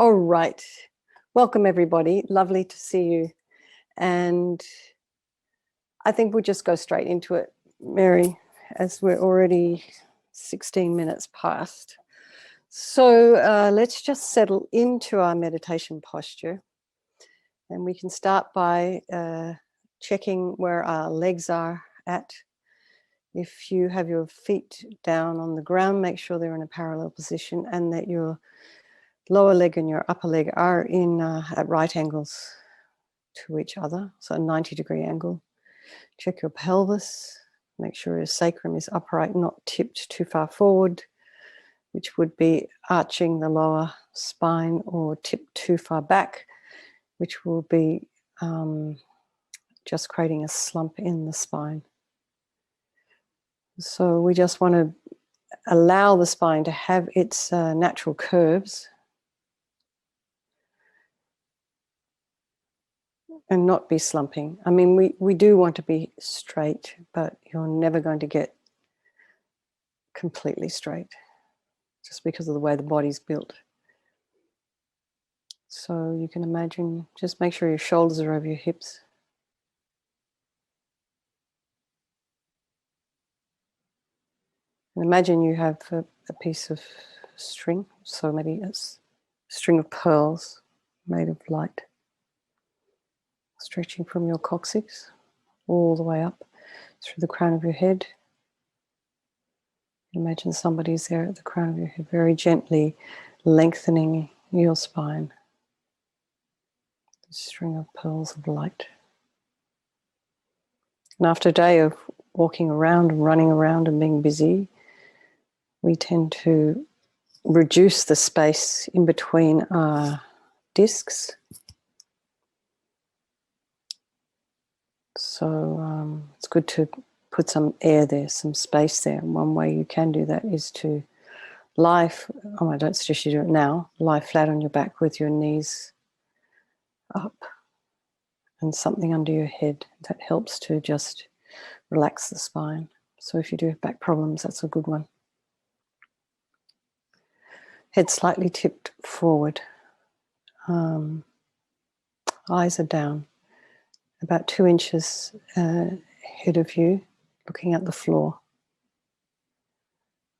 All right. Welcome, everybody. Lovely to see you. And I think we'll just go straight into it, Mary, as we're already 16 minutes past. So let's just settle into our meditation posture. And we can start by checking where our legs are at. If you have your feet down on the ground, make sure they're in a parallel position and that your lower leg and your upper leg are in at right angles to each other, so a 90-degree angle. Check your pelvis, make sure your sacrum is upright, not tipped too far forward, which would be arching the lower spine, or tipped too far back, which will be just creating a slump in the spine. So we just want to allow the spine to have its natural curves and not be slumping. I mean, we do want to be straight, but you're never going to get completely straight just because of the way the body's built. So you can imagine, just make sure your shoulders are over your hips. And imagine you have a piece of string, so maybe a string of pearls made of light, stretching from your coccyx all the way up through the crown of your head. Imagine somebody's there at the crown of your head, very gently lengthening your spine. A string of pearls of light. And after a day of walking around and running around and being busy, we tend to reduce the space in between our discs. So it's good to put some air there, some space there. And one way you can do that is to lie, I don't suggest you do it now, lie flat on your back with your knees up and something under your head. That helps to just relax the spine. So if you do have back problems, that's a good one. Head slightly tipped forward. Eyes are down, about 2 inches ahead of you, looking at the floor.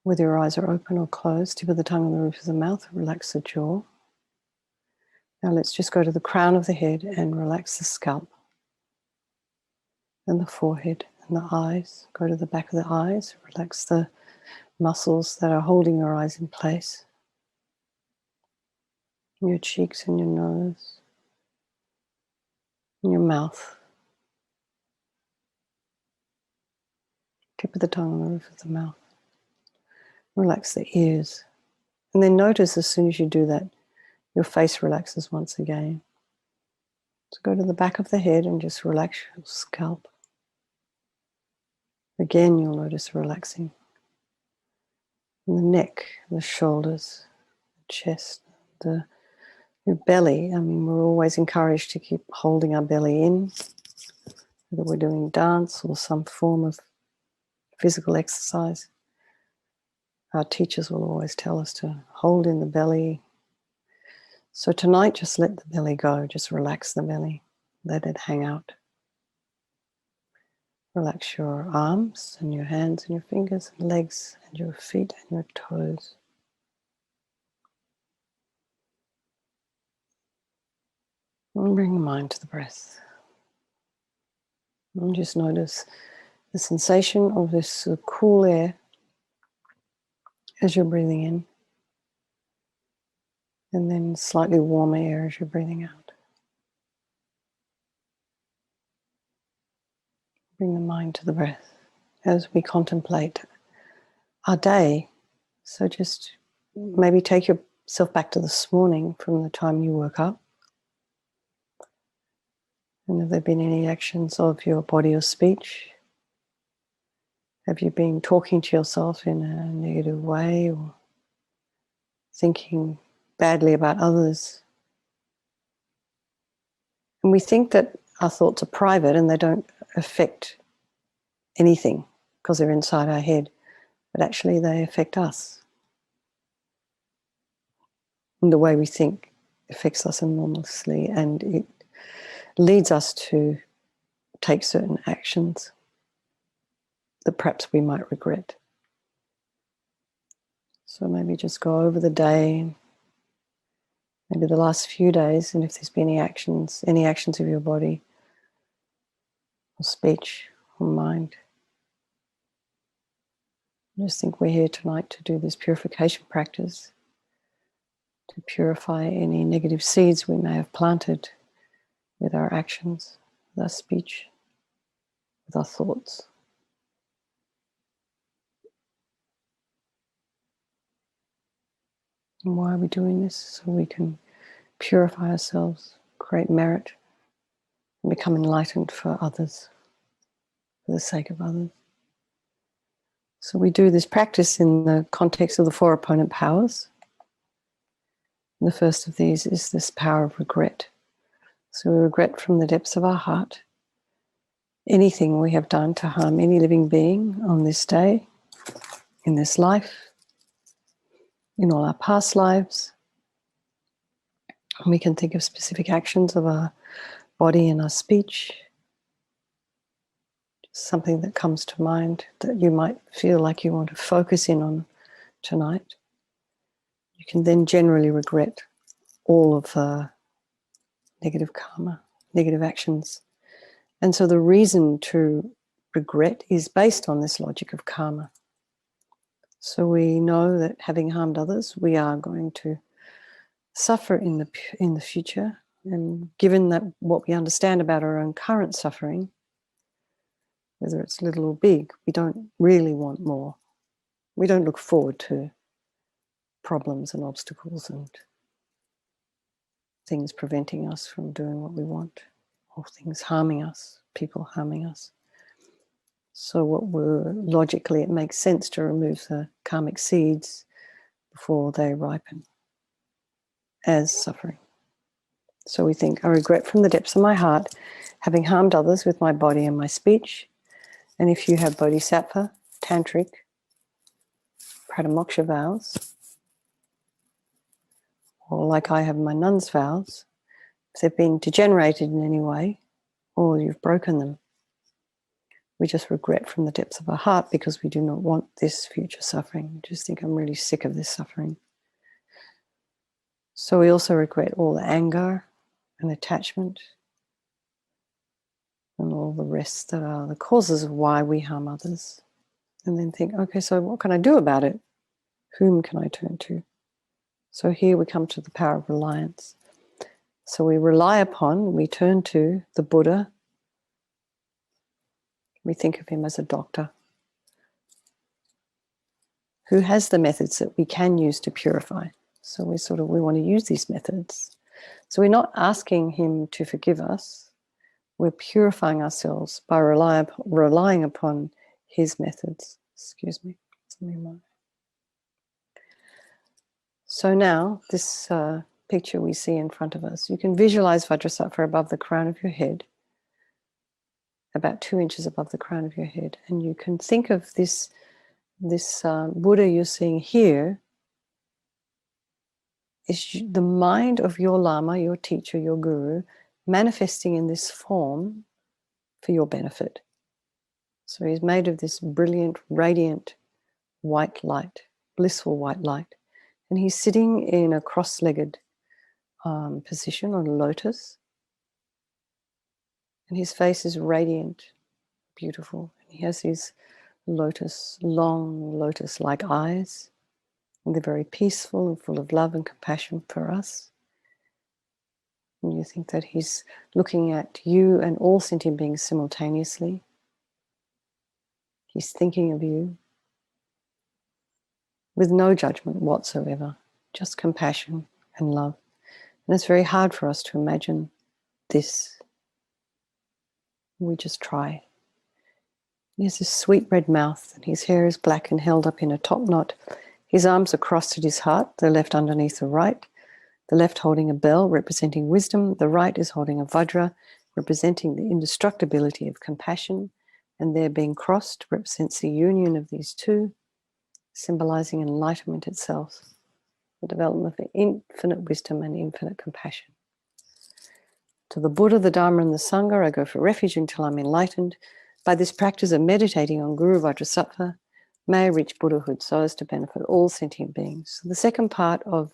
Whether your eyes are open or closed, tip of the tongue on the roof of the mouth, relax the jaw. Now let's just go to the crown of the head and relax the scalp and the forehead and the eyes. Go to the back of the eyes, relax the muscles that are holding your eyes in place. Your cheeks and your nose, and your mouth. Tip of the tongue on the roof of the mouth. Relax the ears. And then notice as soon as you do that, your face relaxes once again. So go to the back of the head and just relax your scalp. Again, you'll notice relaxing. And the neck, the shoulders, the chest, your belly. I mean, we're always encouraged to keep holding our belly in, whether we're doing dance or some form of physical exercise. Our teachers will always tell us to hold in the belly. So tonight, just let the belly go. Just relax the belly. Let it hang out. Relax your arms and your hands and your fingers and legs and your feet and your toes. And bring your mind to the breath. And just notice the sensation of this cool air as you're breathing in, and then slightly warmer air as you're breathing out. Bring the mind to the breath as we contemplate our day. So just maybe take yourself back to this morning from the time you woke up. And have there been any actions of your body or speech? Have you been talking to yourself in a negative way or thinking badly about others? And we think that our thoughts are private and they don't affect anything because they're inside our head, but actually they affect us and the way we think. affects us enormously, and it leads us to take certain actions that perhaps we might regret. So maybe just go over the day, maybe the last few days, and if there's been any actions of your body or speech or mind. I just think we're here tonight to do this purification practice, to purify any negative seeds we may have planted with our actions, with our speech, with our thoughts. And why are we doing this? So we can purify ourselves, create merit, and become enlightened for others, for the sake of others. So we do this practice in the context of the 4 opponent powers. And the first of these is this power of regret. So we regret from the depths of our heart anything we have done to harm any living being on this day, in this life, in all our past lives. And we can think of specific actions of our body and our speech. Just something that comes to mind that you might feel like you want to focus in on tonight. You can then generally regret all of negative karma, negative actions. And so the reason to regret is based on this logic of karma. So we know that having harmed others, we are going to suffer in the future. And given that what we understand about our own current suffering, whether it's little or big, we don't really want more. We don't look forward to problems and obstacles and things preventing us from doing what we want, or things harming us, people harming us. So logically, it makes sense to remove the karmic seeds before they ripen as suffering. So we think, I regret from the depths of my heart having harmed others with my body and my speech. And if you have bodhisattva, tantric, pratamoksha vows, or like I have my nun's vows, if they've been degenerated in any way, or you've broken them, we just regret from the depths of our heart because we do not want this future suffering. We just think, I'm really sick of this suffering. So we also regret all the anger and attachment and all the rest that are the causes of why we harm others. And then think, okay, so what can I do about it? Whom can I turn to? So here we come to the power of reliance. So we turn to the Buddha. We think of him as a doctor who has the methods that we can use to purify. So we want to use these methods. So we're not asking him to forgive us. We're purifying ourselves by relying upon his methods. Excuse me. So now, this picture we see in front of us, you can visualize Vajrasattva above the crown of your head, about 2 inches above the crown of your head. And you can think of this Buddha you're seeing here is the mind of your Lama, your teacher, your guru, manifesting in this form for your benefit. So he's made of this brilliant, radiant white light, blissful white light. And he's sitting in a cross-legged position on a lotus. And his face is radiant, beautiful. And he has these long lotus-like eyes. And they're very peaceful and full of love and compassion for us. And you think that he's looking at you and all sentient beings simultaneously. He's thinking of you with no judgment whatsoever, just compassion and love. And it's very hard for us to imagine this. We just try. He has this sweet red mouth, and his hair is black and held up in a top knot. His arms are crossed at his heart, the left underneath the right, the left holding a bell representing wisdom, the right is holding a vajra representing the indestructibility of compassion, and their being crossed represents the union of these two, symbolizing enlightenment itself. the development of infinite wisdom and infinite compassion. To the Buddha, the Dharma, and the Sangha, I go for refuge until I'm enlightened. By this practice of meditating on Guru Vajrasattva, may I reach Buddhahood so as to benefit all sentient beings. So the second part of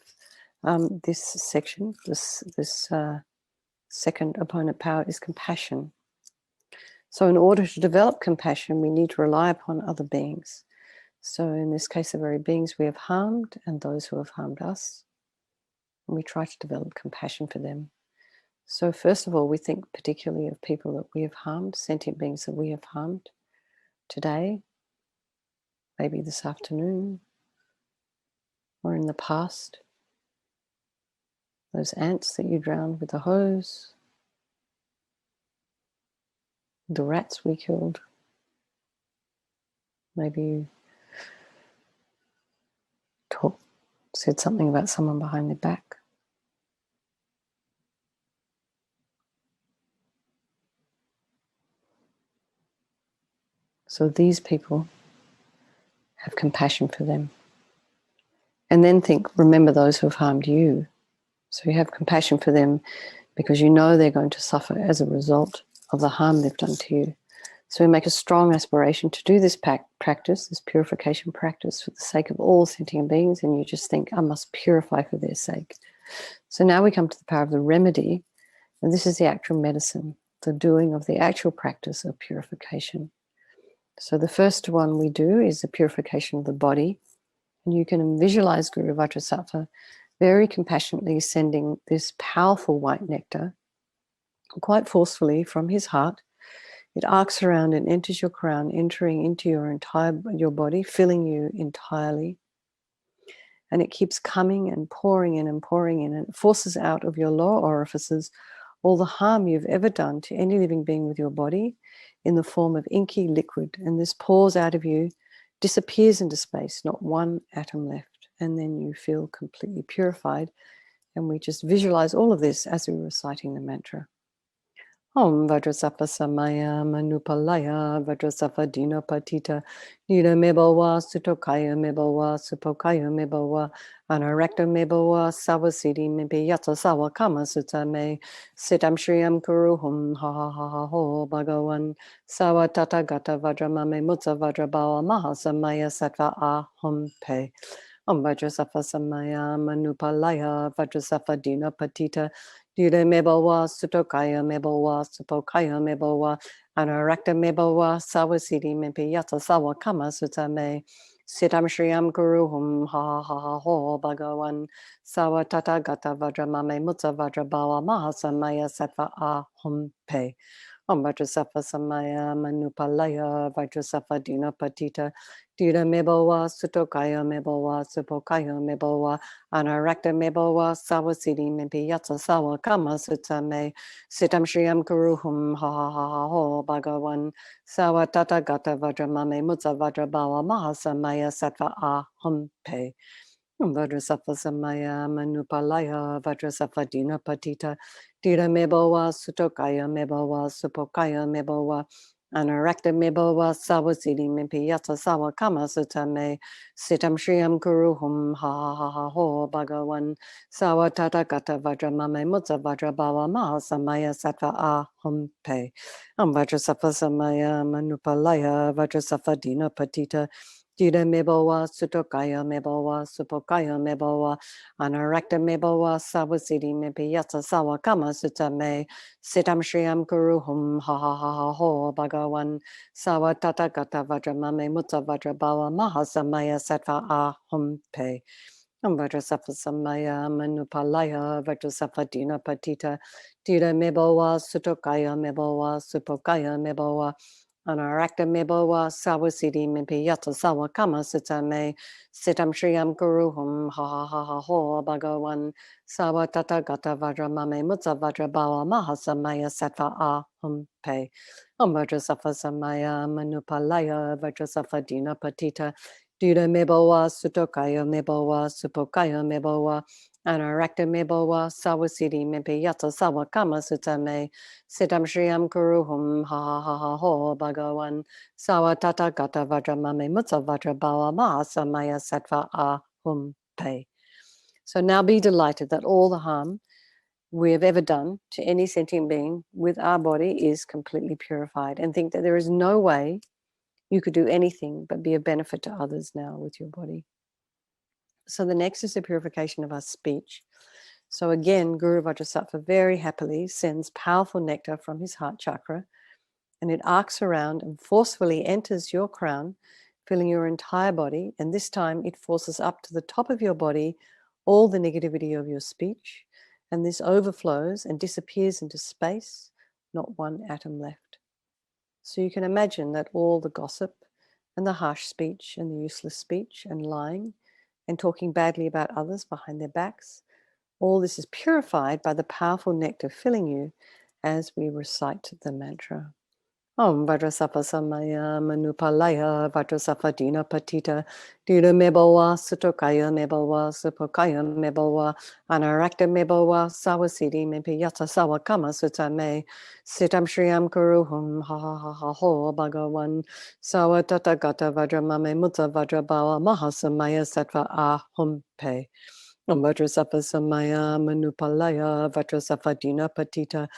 this section, this second opponent power, is compassion. So in order to develop compassion, we need to rely upon other beings. So in this case, the very beings we have harmed and those who have harmed us. And we try to develop compassion for them. So first of all, we think particularly of people that we have harmed, sentient beings that we have harmed today, maybe this afternoon, or in the past. Those ants that you drowned with a hose, the rats we killed. Maybe you said something about someone behind their back. So these people, have compassion for them. And then remember those who have harmed you. So you have compassion for them because you know they're going to suffer as a result of the harm they've done to you. So we make a strong aspiration to do this practice, this purification practice, for the sake of all sentient beings, and you just think, I must purify for their sake. So now we come to the power of the remedy, and this is the actual medicine, the doing of the actual practice of purification. So the first one we do is the purification of the body, and you can visualize Guru Vajrasattva very compassionately sending this powerful white nectar quite forcefully from his heart. It arcs around and enters your crown, entering into your body, filling you entirely. And it keeps coming and pouring in, and it forces out of your lower orifices all the harm you've ever done to any living being with your body in the form of inky liquid. And this pours out of you, disappears into space, not one atom left. And then you feel completely purified. And we just visualize all of this as we're reciting the mantra. Om Vajrasattva Samaya Manupalaya Vajrasattva Dino Patita Nida Mebawa Sutokaya Mebawa Supokaya Mebawa Anarakta Mebawa Sawasidi Mebi Yata Sawa Kama Sutta Me Sitam Shriyam Kuruhum Ha Ha Ha Ha Ho Bhagawan Sawa Tata Gata Vajramame Mutsa Vajrabawa Mahasamaya Sattva Ahum Pe Om Vajrasattva Samaya Manupalaya Vajrasattva Dino Patita Dide mebawa, sutokaya mebawa, supokaya mebawa, anarakta mebawa, sawasidi mepi yata sawa kama sutame, sitam shriyam guruhum ha ha ha ho bhagawan, sawa tata gata vajramame mutsa vajrabawa mahasamaya sattva ahum pe. Om Vajrasattva Samaya Manupalaya Vajrasattva Dina Patita Dida Mebawa Sutokaya Mebawa Supokaya Mebawa Anarakta Mebawa Sawasidi Mepi Yatsa Sawa Kama Sutame Sitam Shriyam Kuruhum Ha Ha Ha Ha Ho Bhagawan Sawa Tata Gata Vajramame Mutsa Vajrabawa Mahasamaya Sattva Ahum Pe. Vajrasattva Samaya Manupalaya Vajrasattva Dina Patita Dira Mebawa Sutokaya Mebawa Supokaya Mebawa Anarakta Mebawa Sawasidi Mepi Yata Sawa Kama Sutame Sitam Shriyam Kuruhum Ha Ha Ha Ha Ho Bhagawan Sawa Tata Gata Vajramame Mutsa Vajrabawa Mahasamaya Sattva Ahum Pe. Vajrasattva Samaya Manupalaya Vajrasattva Dina Patita Dida mebawa, sutokaya mebawa, supokaya mebawa, anarakta mebawa, sawasidi mepi yatsa sawa kama sutame, sitam shriyam kuruhum ha ha ha ha ho bhagawan, sawa tata gata vajramame mutsa vajrabawa mahasamaya sattva ahum pe. Vajrasattva samaya manupalaya Vajrasattva dina patita dida mebawa, sutokaya mebawa, supokaya mebawa, Anarakta mebawa sawasidi mepi yata sawa kama sutame sitam shriyam guruhum ha ha ha ha ho bhagawan sawa tata gata vajramame mutsa vajrabawa mahasamaya sattva ahum pe. Vajrasattva samaya manupalaya Vajrasattva dina patita Dida mebawa sutokaya mebawa supokaya mebawa Anarakta mebawa sawasidi mepi yata sawa kama sutame sitam shriyam kuruhum ha ha ha ha ho bhagawan sawa tata gata vajramame mutsa vajrabawa mahasamaya sattva ahum pe. So now be delighted that all the harm we have ever done to any sentient being with our body is completely purified, and think that there is no way you could do anything but be of benefit to others now with your body. So the next is the purification of our speech. So again, Guru Vajrasattva very happily sends powerful nectar from his heart chakra, and it arcs around and forcefully enters your crown, filling your entire body. And this time it forces up to the top of your body all the negativity of your speech. And this overflows and disappears into space, not one atom left. So you can imagine that all the gossip and the harsh speech and the useless speech and lying and talking badly about others behind their backs, all this is purified by the powerful nectar filling you as we recite the mantra. Om Vajrasattva Samaya Manupalaya Vajrasattva Dina Patita Dina Mebawa Sutokaya Mebawa Supokaya Mebawa Anarakta Mebawa Sawasidi Mepiyata Sawakama Sutame Sitam Shriyam Kuruhum Ha Ha Ha Ha Ho Bhagawan Sawatata Gata Vajramame Mutta Vajrabawa Mahasamaya Sattva Ahum Pe Om Vajrasattva Samaya Manupalaya Vajrasattva Dina Patita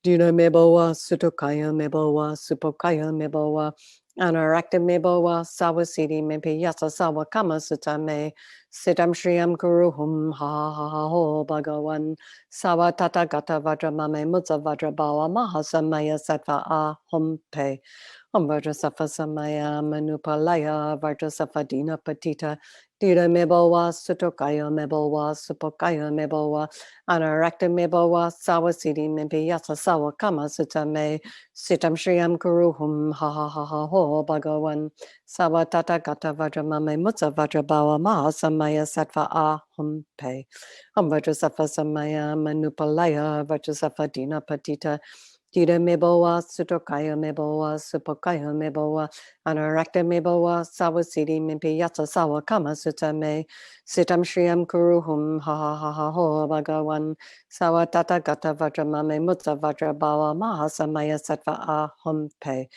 Dina Mebawa, Sutokaya Mebawa, Supokaya Mebawa, Anarakta Mebawa, Sawasidi Mepe Yasa Sawa Kama Sutame, Sitam Shriyam Kuruhum Ha Ha Ha Ho Bhagawan, Sawa Tata Gata Vajramame Mutta Vajrabawa Mahasamaya Sattva Ahum Pe. Om Vajrasattva Samaya Manupalaya Vajrasattva Dina Patita Dina Mebawa Sutokaya Mebawa Supokaya Mebawa Anarakta Mebawa Sawasidi Mimpi Yasa Sawa Kama Sutame Sitam Shriyam Kuruhum Ha Ha Ha Ha Ho Bhagawan Sawa Tata Gata Vajramame Mutta Vajrabawa Mahasamaya Sattva Ahum Pe. Om Vajrasattva Samaya Manupalaya Vajrasattva Dina Patita Dida Mebawa, Sutokaya Mebawa, Supokaya Mebawa, Anarakta Mebawa, Sawasidi Mimpi Yata Sawa Kama Sutame, Sitam Shriyam Kuruhum Ha Ha Ha Ha Ho Bhagawan, Sawa Tata Gata Vajramame Mutta Vajrabawa Mahasamaya Sattva Ahum Pe.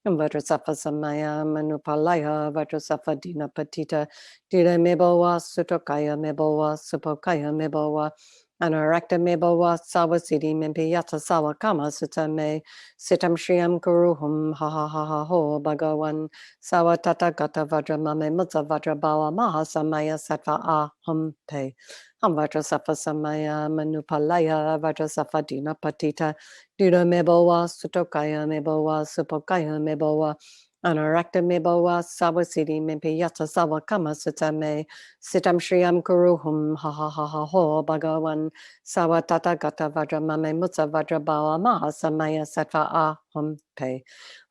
Vajrasattva Samaya Manupalaya Vajrasattva Dina Patita Dida Mebawa, Sutokaya Mebawa, Supokaya Mebawa, Anarakta Mebawa Sawasidi Mimpi Yata Sawa Kama Sutame Sitam Shriyam Kuruhum Ha Ha Ha Ha Ho Bhagawan Sawa Tata Gata Vajramame Mutta Vajrabawa Mahasamaya Sattva Ahum Pe. Vajrasattva Samaya Manupalaya Vajrasattva Dina Patita Dida Mebawa Sutokaya Mebawa Supokaya Mebawa Anarakta Mebawa Sawasidi Mimpi Yata Sawa Kama Sutame Sitam Shriyam Kuruhum Ha Ha Ha Ha Ho Bhagawan Sawa Tata Gata Vajramame Mutta Vajrabawa Mahasamaya Sattva Ahum Pe.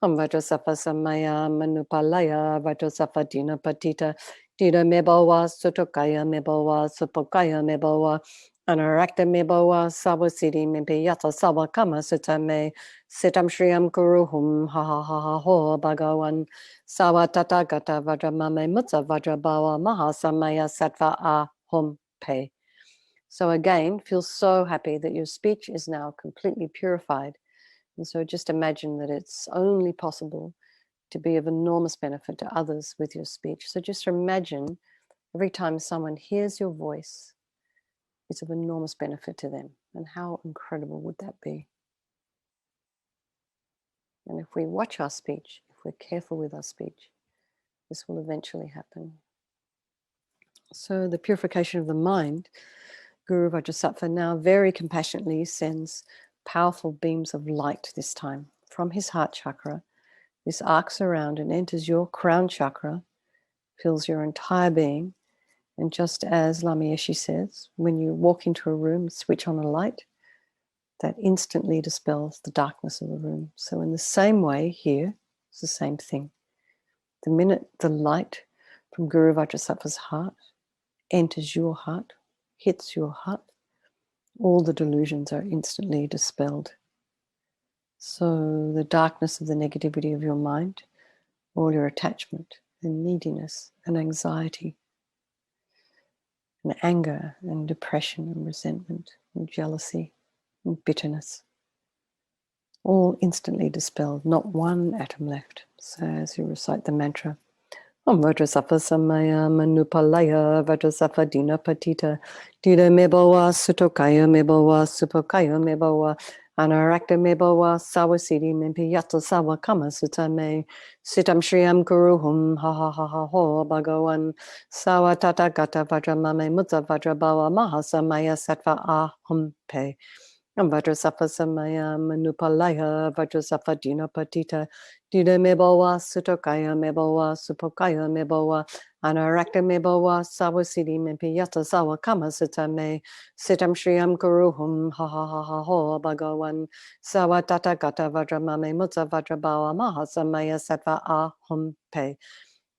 Vajrasattva Samaya Manupalaya Vajrasattva Dina Patita Dida Mebawa Sutokaya Mebawa Supokaya Mebawa Anarakta Mebawa Sawasidi Mimpi Yata Sawa Kama Sutame Sitam Shriyam Kuruhum Ha Ha Ha Ha Ho Bhagawan Sawa Tata Gata Vajramame Mutta Vajrabawa Mahasamaya Sattva Ahum Pe. So again, feel so happy that your speech is now completely purified. And so just imagine that it's only possible to be of enormous benefit to others with your speech. So just imagine every time someone hears your voice, it's of enormous benefit to them. And how incredible would that be? And if we watch our speech, if we're careful with our speech, this will eventually happen. So the purification of the mind, Guru Vajrasattva now very compassionately sends powerful beams of light this time from his heart chakra. This arcs around and enters your crown chakra, fills your entire being. And just as LAMA YESHE says, when you walk into a room, switch on a light, that instantly dispels the darkness of the room. So in the same way here, it's the same thing. The minute the light from Guru Vajrasattva's heart enters your heart, hits your heart, all the delusions are instantly dispelled. So the darkness of the negativity of your mind, all your attachment and neediness and anxiety and anger and depression and resentment and jealousy and bitterness, all instantly dispelled, not one atom left. So as you recite the mantra, Om Vajrasattva Samaya Manupalaya Vajrasattva Dina Patita Dida Mebowa Sutokaya Mebowa Supokaya Mebowa Anarakta Mebowa Sawasidi Mimpi Yata Sawa Kama Sutame Sitam Shriyam Guruhum Ha Ha Ha Ha Ho Bhagawan Sawa Tata Gata Vajramame Mutta Vajrabawa Mahasamaya Sattva Ahum Pe Vajrasattva Samaya Manupalaya Vajrasattva Dina Patita Dida Mebowa Sutokaya Mebowa Supokaya Mebowa Anarakta Mebowa Sawasidi Mimpi Yata Sawa Kama Sutame Sitam Shriyam Guruhum Ha Ha Ha Ha Ho Bhagawan Sawa Tata Gata Vajramame Mutta Vajrabawa Mahasamaya Sattva Ahum Pe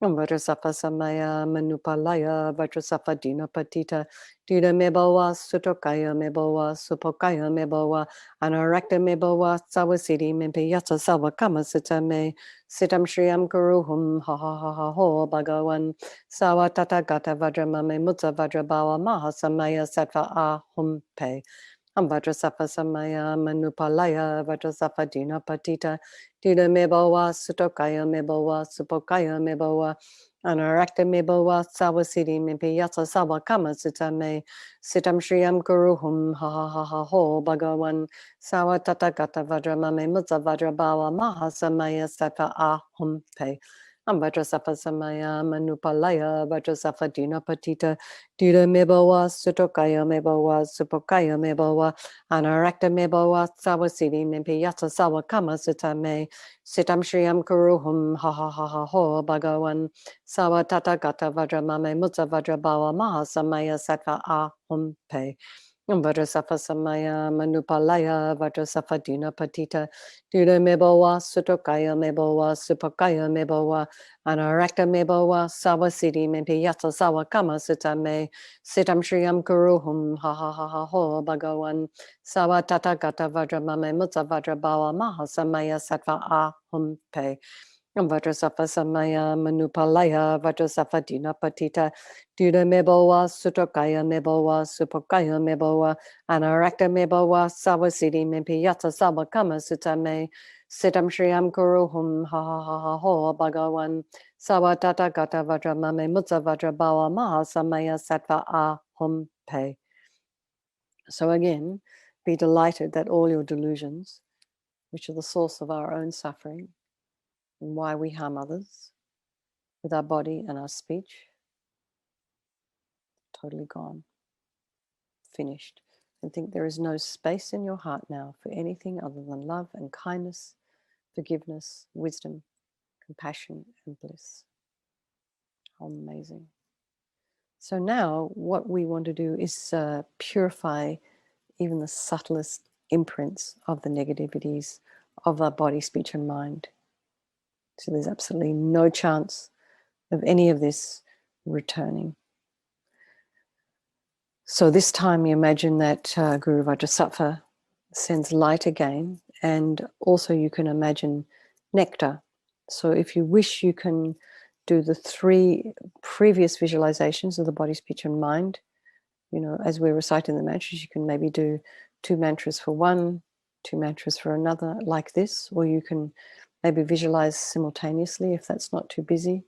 Vajrasattva Samaya Manupalaya Vajrasattva Dina Patita Dida Mebowa Sutokaya Mebowa Supokaya Mebowa Anarakta Mebowa Sawasidi Mimpi Yata Sawa Kama Sutame Sitam Shriyam Guruhum Ha Ha Ha Ha Ho Bhagawan Sawa Tata Gata Vajramame Mutta Vajrabawa Mahasamaya Sattva Ahum Pe Vajrasattva Samaya Manupalaya Vajrasattva Dina Patita Dida Mebowa Sutokaya Mebowa Supokaya Mebowa Anarakta Mebowa Sawasidi Mimpi Yata Sawa Kama Sutame Sitam Shriyam Guruhum Ha Ha Ha Ha Ho Bhagawan Sawa Tata Gata Vajramame Mutta Vajrabawa Mahasamaya Sattva Ahum Pe Vajrasattva Samaya Manupalaya Vajrasattva Dina Patita Dida Mebowa Sutokaya Mebowa Supokaya Mebowa Anarakta Mebowa Sawasidi Mimpi Yata Sawa Kama Sutame Sitam Shriyam Guruhum Ha Ha Ha Ha Ho Bhagawan Sawa Tata Gata Vajramame Mutta Vajrabawa Mahasamaya Sattva Ahum Pe Vajrasattva Samaya Manupalaya Vajrasattva Dina Patita Dida Mebowa Sutokaya Mebowa Supokaya Mebowa Anarakta Mebowa Sawasidi Mimpi Yata Sawa Kama Sutame Sitam Shriyam Guruhum Ha Ha Ha Ha Ho Bhagawan Sawa Tata Gata Vajramame Mutta Vajrabawa Mahasamaya Sattva Ahum Pe Vajrasattva Samaya Manupalaya Vajrasattva Dina Patita Dida Mebowa Sutokaya Mebowa Supokaya Mebowa Anarakta Mebowa Sawasidi Mimpi Yata Sawa Kama Sutame Sitam Shriyam Guruhum Ha Ha Ha Ha Ho Bhagawan Sawa Tata Gata Vajramame Mutta Vajrabawa Mahasamaya Sattva Ahum Pe. So again, be delighted that all your delusions, which are the source of our own suffering and why we harm others with our body and our speech, totally gone, finished. And think there is no space in your heart now for anything other than love and kindness, forgiveness, wisdom, compassion, and bliss. How amazing. So now what we want to do is purify even the subtlest imprints of the negativities of our body, speech, and mind. So there's absolutely no chance of any of this returning. So this time you imagine that Guru Vajrasattva sends light again, and also you can imagine nectar. So if you wish, you can do the 3 previous visualizations of the body, speech, and mind. You know, as we're reciting the mantras, you can maybe do 2 mantras for one, 2 mantras for another, like this, or you can maybe visualize simultaneously if that's not too busy.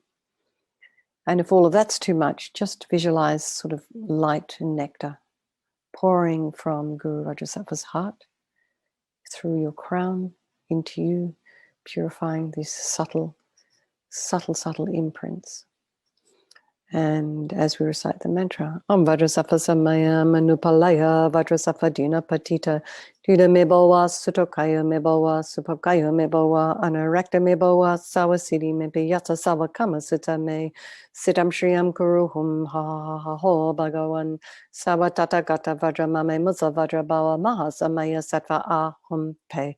And if all of that's too much, just visualize sort of light and nectar pouring from Guru Vajrasattva's heart through your crown into you, purifying these subtle imprints. And as we recite the mantra, Om Vajrasattva Samaya Manupalaya Vajrasattva Dina Patita Dida Mebowa Sutokaya Mebowa Supokaya Mebowa Anarakta Mebowa Sawasidi Mimpi Yata Sawa Kama Sutame Sitam Shriyam Guruhum Ha Ha Ha Ho Bhagawan Sawa Tata Gata Vajramame Mutta Vajrabawa Mahasamaya Sattva Ahum Pe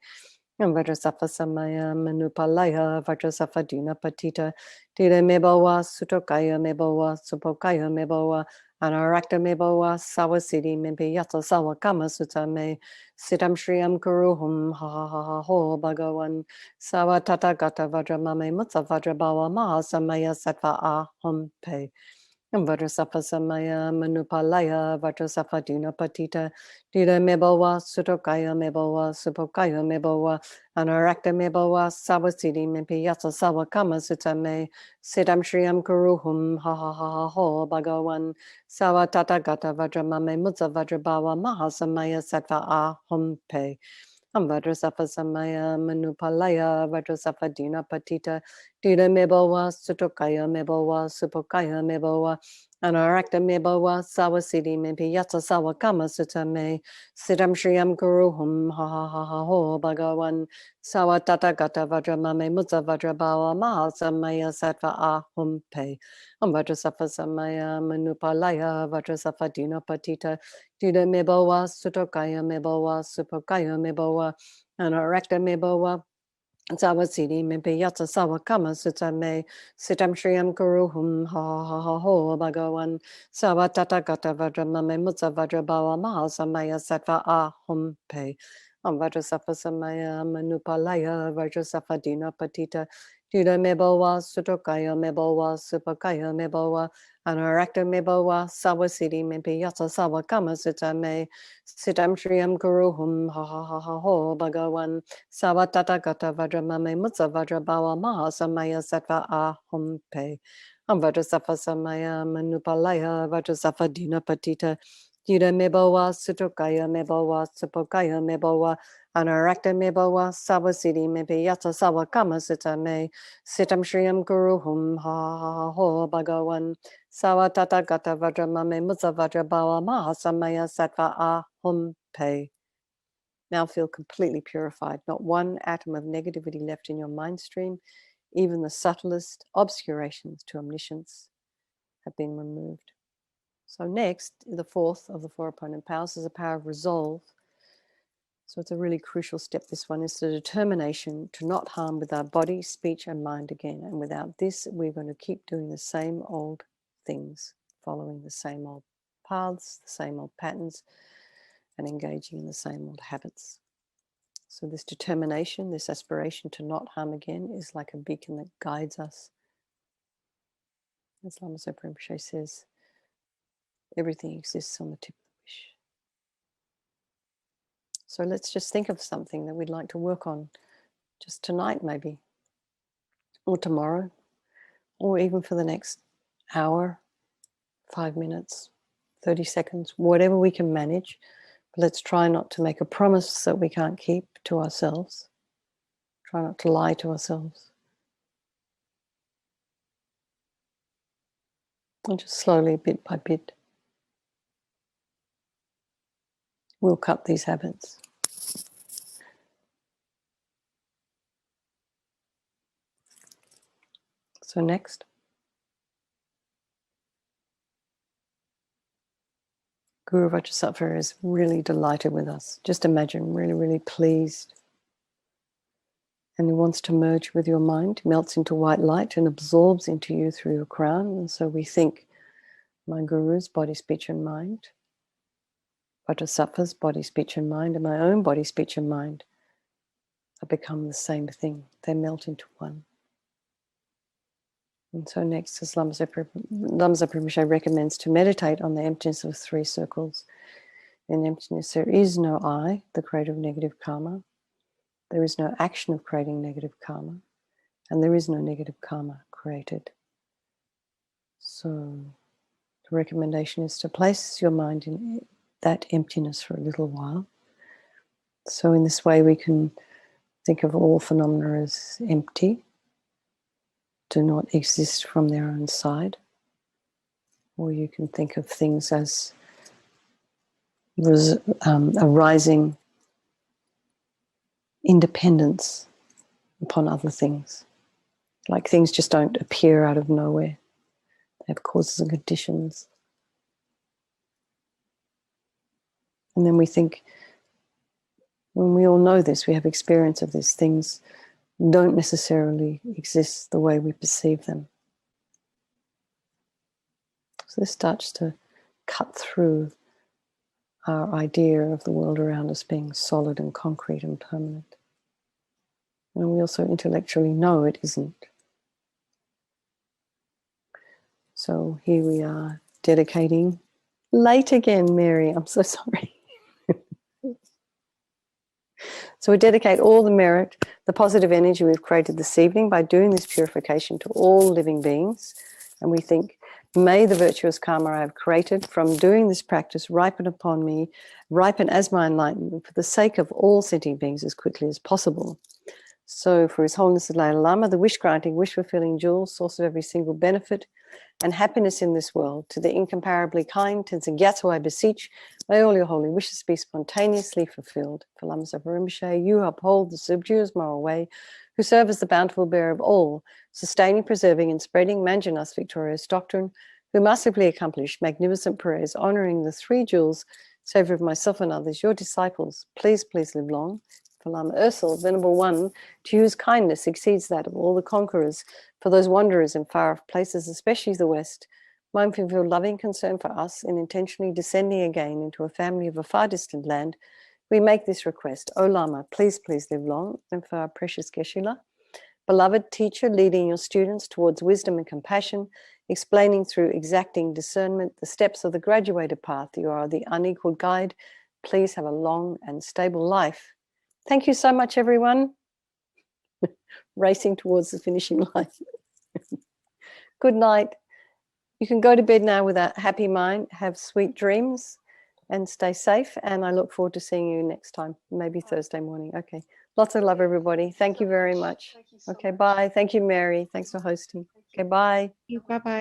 Vajrasattva Samaya Manupalaya Vajrasattva Dina Patita Dida Mebowa Sutokaya Mebowa Supokaya Mebowa Anarakta Mebowa Sawasidi Mimpi Yata Sawa Kama Sutame Sitam Shriyam Guruhum Ha Ha Ha Ha Ho Bhagawan Sawa Tata Gata Vajramame Mutta Vajrabawa Mahasamaya Sattva Ahum Pe Vajrasattva samaya manupalaya Vajrasattva dina patita dina mebawa sutokaya mebawa supokaya mebawa anarakta mebawa sawasidi mempi yasa sawa kama sutame siddham shriyam kuruhum ha ha ha ha ho bhagawan sawa tata gata vajramame mutsa vajrabawa mahasamaya sattva ahum pe Vajrasattva samaya manupalaya Vajrasattva dina patita dina mebawa sutokaya mebawa supokaya mebawa anarakta mebawa sawasidi mempi yata sawa kama sutame siddham shriyam kuruhum ha ha ha ha ho bhagawan sawa tata gata vajramame mutsa vajrabawa mahasamaya sattva ahum pe Vajrasattva samaya manupalaya Vajrasattva dina patita dina mebawa sutokaya mebawa supokaya mebawa anarakta mebawa Zawasidi mempe yata sawa kama sutame sitam shriyam kuruhum ha ha ha ho bhagawan sawa tata gata vajramame mutsa vajrabawa mahasamaya sattva ahum pe Vajrasattva samaya manupalaya Vajrasattva dina patita dina mebawa sutokaya mebawa supakaya mebawa anarakta mebawa sawasidi mempe yata sawa kama sutame sitam shriyam kuruhum ha ha ha ha ho bhagawan Sawa tata gata vajramame mutsa vajrabawa mahasamaya sattva ahum pe Vajrasattva samaya manupalaya Vajrasattva dina patita dina mebawa sutokaya mebawa supokaya mebawa anarakta mebawa sawasidi mepe yata sawa kama sutame sitam shriyam kuruhum ha ha ha ho bhagawan sawa tata gata vajramame mutsa vajrabawa mahasamaya sattva ahum pe Now feel completely purified. Not one atom of negativity left in your mind stream. Even the subtlest obscurations to omniscience have been removed. So next, the fourth of the four opponent powers is a power of resolve. So it's a really crucial step. This one is the determination to not harm with our body, speech, and mind again. And without this, we're going to keep doing the same old things, following the same old paths, the same old patterns, and engaging in the same old habits. So this determination, this aspiration to not harm again is like a beacon that guides us. As Lama Rinpoche says, everything exists on the tip of the wish. So let's just think of something that we'd like to work on just tonight maybe, or tomorrow, or even for the next hour, 5 minutes, 30 seconds, whatever we can manage. But let's try not to make a promise that we can't keep to ourselves. Try not to lie to ourselves. And just slowly, bit by bit, we'll cut these habits. So next, Guru Vajrasattva is really delighted with us. Just imagine, really, really pleased. And he wants to merge with your mind, melts into white light and absorbs into you through your crown. And so we think, my Guru's body, speech, and mind, Vajrasattva's body, speech, and mind, and my own body, speech, and mind have become the same thing. They melt into one. And so next, as Lama Rinpoche recommends, to meditate on the emptiness of 3 circles. In emptiness, there is no I, the creator of negative karma. There is no action of creating negative karma. And there is no negative karma created. So the recommendation is to place your mind in that emptiness for a little while. So in this way, we can think of all phenomena as empty, do not exist from their own side. Or you can think of things as arising independence upon other things. Like things just don't appear out of nowhere. They have causes and conditions. And then we think, when we all know this, we have experience of this, things don't necessarily exist the way we perceive them. So this starts to cut through our idea of the world around us being solid and concrete and permanent. And we also intellectually know it isn't. So here we are dedicating. Late again, Mary. I'm so sorry. So we dedicate all the merit, the positive energy we've created this evening by doing this purification to all living beings. And we think, may the virtuous karma I have created from doing this practice ripen upon me, ripen as my enlightenment for the sake of all sentient beings as quickly as possible. So for His Holiness the Dalai Lama, the wish-granting, wish-fulfilling jewel, source of every single benefit and happiness in this world, to the incomparably kind Tenzin Gyatso I beseech, may all your holy wishes be spontaneously fulfilled. For Lama Zopa Rinpoche, you uphold the subduous moral way, who serve as the bountiful bearer of all, sustaining, preserving, and spreading Manjana's victorious doctrine, who massively accomplished magnificent prayers, honoring the three jewels, saviour of myself and others, your disciples. Please, please live long. For Lama Ursel, Venerable One, to whose kindness exceeds that of all the conquerors, for those wanderers in far-off places, especially the West, mindful of your loving concern for us in intentionally descending again into a family of a far distant land, we make this request. O Lama, please, please live long. And for our precious Geshe-la, beloved teacher, leading your students towards wisdom and compassion, explaining through exacting discernment the steps of the graduated path. You are the unequaled guide. Please have a long and stable life. Thank you so much, everyone. Racing towards the finishing line. Good night. You can go to bed now with a happy mind, have sweet dreams, and stay safe. And I look forward to seeing you next time, maybe Thursday morning. Okay. Lots of love, everybody. Thank you very much. Okay, bye. Thank you, Mary. Thanks for hosting. Okay, bye. Bye-bye.